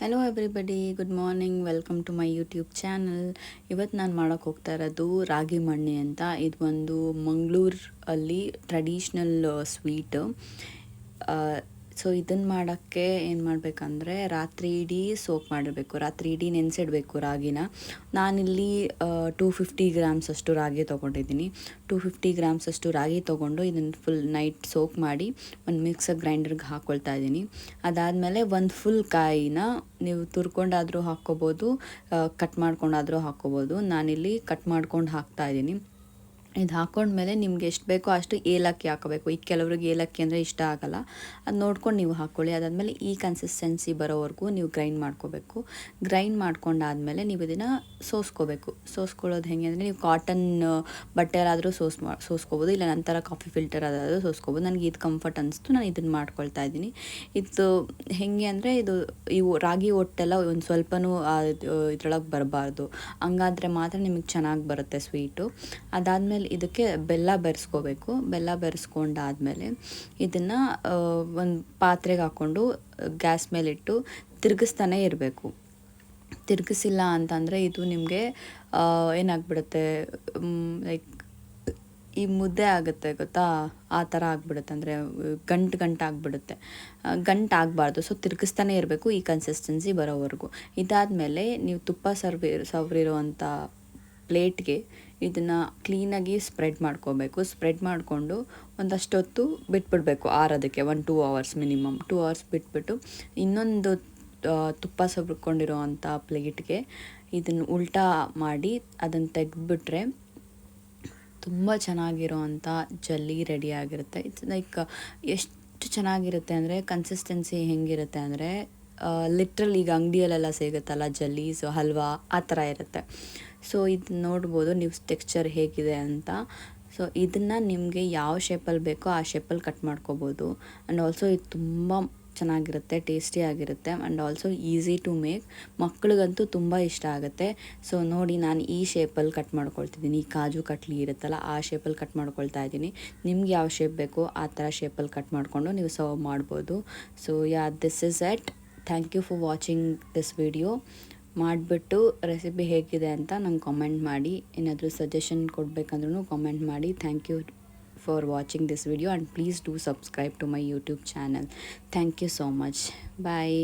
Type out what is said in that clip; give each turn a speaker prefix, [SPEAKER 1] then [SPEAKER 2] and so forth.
[SPEAKER 1] Hello everybody, good morning, welcome to my YouTube channel. ಇವತ್ತು ನಾನು ಮಾಡೋಕ್ಕೆ ಹೋಗ್ತಾ ಇರೋದು ರಾಗಿ ಮಣ್ಣೆ ಅಂತ. ಇದು ಒಂದು ಮಂಗಳೂರಲ್ಲಿ ಟ್ರೆಡಿಷ್ನಲ್ ಸ್ವೀಟ್. ಸೊ ಇದನ್ನು ಮಾಡೋಕ್ಕೆ ಏನು ಮಾಡಬೇಕಂದ್ರೆ ರಾತ್ರಿ ಇಡೀ ಸೋಕ್ ಮಾಡಿರಬೇಕು, ರಾತ್ರಿ ಇಡೀ ನೆನೆಸಿಡಬೇಕು ರಾಗಿನ. ನಾನಿಲ್ಲಿ 250 ಗ್ರಾಮ್ಸ್ ಅಷ್ಟು ರಾಗಿ ತೊಗೊಂಡಿದ್ದೀನಿ. 250 ಗ್ರಾಮ್ಸ್ ಅಷ್ಟು ರಾಗಿ ತೊಗೊಂಡು ಇದನ್ನು ಫುಲ್ ನೈಟ್ ಸೋಕ್ ಮಾಡಿ ಒಂದು ಮಿಕ್ಸರ್ ಗ್ರೈಂಡರ್ಗೆ ಹಾಕ್ಕೊಳ್ತಾ ಇದ್ದೀನಿ. ಅದಾದಮೇಲೆ ಒಂದು ಫುಲ್ ಕಾಯಿನ ನೀವು ತುರ್ಕೊಂಡಾದರೂ ಹಾಕ್ಕೋಬೋದು, ಕಟ್ ಮಾಡ್ಕೊಂಡಾದರೂ ಹಾಕ್ಕೋಬೋದು. ನಾನಿಲ್ಲಿ ಕಟ್ ಮಾಡ್ಕೊಂಡು ಹಾಕ್ತಾಯಿದ್ದೀನಿ. ಇದು ಹಾಕ್ಕೊಂಡ್ಮೇಲೆ ನಿಮ್ಗೆ ಎಷ್ಟು ಬೇಕೋ ಅಷ್ಟು ಏಲಕ್ಕಿ ಹಾಕೋಬೇಕು. ಈಗ ಕೆಲವ್ರಿಗೆ ಏಲಕ್ಕಿ ಅಂದರೆ ಇಷ್ಟ ಆಗೋಲ್ಲ, ಅದು ನೋಡ್ಕೊಂಡು ನೀವು ಹಾಕ್ಕೊಳ್ಳಿ. ಅದಾದಮೇಲೆ ಈ ಕನ್ಸಿಸ್ಟೆನ್ಸಿ ಬರೋವರೆಗೂ ನೀವು ಗ್ರೈಂಡ್ ಮಾಡ್ಕೋಬೇಕು. ಗ್ರೈಂಡ್ ಮಾಡ್ಕೊಂಡಾದಮೇಲೆ ನೀವು ಇದನ್ನು ಸೋಸ್ಕೊಳ್ಳೋದು ಹೇಗೆ ಅಂದರೆ, ನೀವು ಕಾಟನ್ ಬಟ್ಟೆಯಲ್ಲಾದರೂ ಸೋಸ್ಕೋಬೋದು, ಇಲ್ಲ ನಂತರ ಕಾಫಿ ಫಿಲ್ಟರ್ ಅದಾದರೂ ಸೋಸ್ಕೋಬೋದು. ನನಗೆ ಇದು ಕಂಫರ್ಟ್ ಅನಿಸ್ತು, ನಾನು ಇದನ್ನು ಮಾಡ್ಕೊಳ್ತಾ ಇದ್ದೀನಿ. ಇದು ಹೇಗೆ ಅಂದರೆ, ಇವು ರಾಗಿ ಒಟ್ಟೆಲ್ಲ ಒಂದು ಸ್ವಲ್ಪನೂ ಇದ್ರೊಳಗೆ ಬರಬಾರ್ದು, ಹಂಗಾದರೆ ಮಾತ್ರ ನಿಮಗೆ ಚೆನ್ನಾಗಿ ಬರುತ್ತೆ ಸ್ವೀಟು. ಅದಾದಮೇಲೆ ಇದಕ್ಕೆ ಬೆಲ್ಲ ಬೆರೆಸ್ಕೋಬೇಕು. ಬೆಲ್ಲ ಬೆರೆಸ್ಕೊಂಡಾದಮೇಲೆ ಇದನ್ನು ಒಂದು ಪಾತ್ರೆಗೆ ಹಾಕ್ಕೊಂಡು ಗ್ಯಾಸ್ ಮೇಲಿಟ್ಟು ತಿರುಗಿಸ್ತಾನೆ ಇರಬೇಕು. ತಿರುಗಿಸಿಲ್ಲ ಅಂತಂದರೆ ಇದು ನಿಮಗೆ ಏನಾಗ್ಬಿಡುತ್ತೆ, ಲೈಕ್ ಈ ಮುದ್ದೆ ಆಗುತ್ತೆ ಗೊತ್ತಾ, ಆ ಥರ ಆಗಿಬಿಡುತ್ತೆ. ಅಂದರೆ ಗಂಟು ಆಗಿಬಿಡುತ್ತೆ, ಗಂಟು ಆಗಬಾರ್ದು. ಸೊ ತಿರುಗಿಸ್ತಾನೆ ಇರಬೇಕು ಈ ಕನ್ಸಿಸ್ಟೆನ್ಸಿ ಬರೋವರೆಗೂ. ಇದಾದಮೇಲೆ ನೀವು ತುಪ್ಪ ಸವರಿರುವಂಥ ಪ್ಲೇಟ್ಗೆ ಇದನ್ನು ಕ್ಲೀನಾಗಿ ಸ್ಪ್ರೆಡ್ ಮಾಡ್ಕೋಬೇಕು. ಸ್ಪ್ರೆಡ್ ಮಾಡಿಕೊಂಡು ಒಂದಷ್ಟು ಹೊತ್ತು ಬಿಟ್ಬಿಡಬೇಕು ಆರೋದಕ್ಕೆ, 1-2 ಅವರ್ಸ್ ಮಿನಿಮಮ್. 2 ಅವರ್ಸ್ ಬಿಟ್ಬಿಟ್ಟು ಇನ್ನೊಂದು ತುಪ್ಪ ಸವರ್ಕೊಂಡಿರೋವಂಥ ಪ್ಲೇಟ್ಗೆ ಇದನ್ನು ಉಲ್ಟಾ ಮಾಡಿ ಅದನ್ನು ತೆಗೆದ್ಬಿಟ್ರೆ ತುಂಬ ಚೆನ್ನಾಗಿರೋವಂಥ ಜಲ್ಲಿ ರೆಡಿಯಾಗಿರುತ್ತೆ. ಇಟ್ಸ್ ಲೈಕ್ ಎಷ್ಟು ಚೆನ್ನಾಗಿರುತ್ತೆ ಅಂದರೆ, ಕನ್ಸಿಸ್ಟೆನ್ಸಿ ಹೆಂಗಿರುತ್ತೆ ಅಂದರೆ ಲಿಟ್ರಲ್ ಈಗ ಅಂಗಡಿಯಲ್ಲೆಲ್ಲ ಸಿಗುತ್ತಲ್ಲ ಜಲ್ಲೀಸು, ಹಲ್ವಾ, ಆ ಥರ ಇರುತ್ತೆ. ಸೊ ಇದು ನೋಡ್ಬೋದು ನೀವು ಟೆಕ್ಸ್ಚರ್ ಹೇಗಿದೆ ಅಂತ. ಸೊ ಇದನ್ನು ನಿಮಗೆ ಯಾವ ಶೇಪಲ್ಲಿ ಬೇಕೋ ಆ ಶೇಪಲ್ಲಿ ಕಟ್ ಮಾಡ್ಕೋಬೋದು. ಆ್ಯಂಡ್ ಆಲ್ಸೋ ಇದು ತುಂಬ ಚೆನ್ನಾಗಿರುತ್ತೆ, ಟೇಸ್ಟಿಯಾಗಿರುತ್ತೆ, and also easy to make. ಮಕ್ಳಿಗಂತೂ ತುಂಬ ಇಷ್ಟ ಆಗುತ್ತೆ. ಸೊ ನೋಡಿ, ನಾನು ಈ ಶೇಪಲ್ಲಿ ಕಟ್ ಮಾಡ್ಕೊಳ್ತಿದ್ದೀನಿ. ಈ ಕಾಜು ಕಟ್ಲಿ ಇರುತ್ತಲ್ಲ ಆ ಶೇಪಲ್ಲಿ ಕಟ್ ಮಾಡ್ಕೊಳ್ತಾ ಇದ್ದೀನಿ. ನಿಮ್ಗೆ ಯಾವ ಶೇಪ್ ಬೇಕೋ ಆ ಥರ ಶೇಪಲ್ಲಿ ಕಟ್ ಮಾಡಿಕೊಂಡು ನೀವು ಸರ್ವ್ ಮಾಡ್ಬೋದು. So this is it. Thank you for watching this video. ಮಾಡಿಬಿಟ್ಟು ರೆಸಿಪಿ ಹೇಗಿದೆ ಅಂತ ನಂಗೆ ಕಾಮೆಂಟ್ ಮಾಡಿ. ಏನಾದರೂ ಸಜೆಷನ್ ಕೊಡಬೇಕಂದ್ರೂ ಕಾಮೆಂಟ್ ಮಾಡಿ. Thank you for watching this video, and please do subscribe to my YouTube channel. Thank you so much. Bye.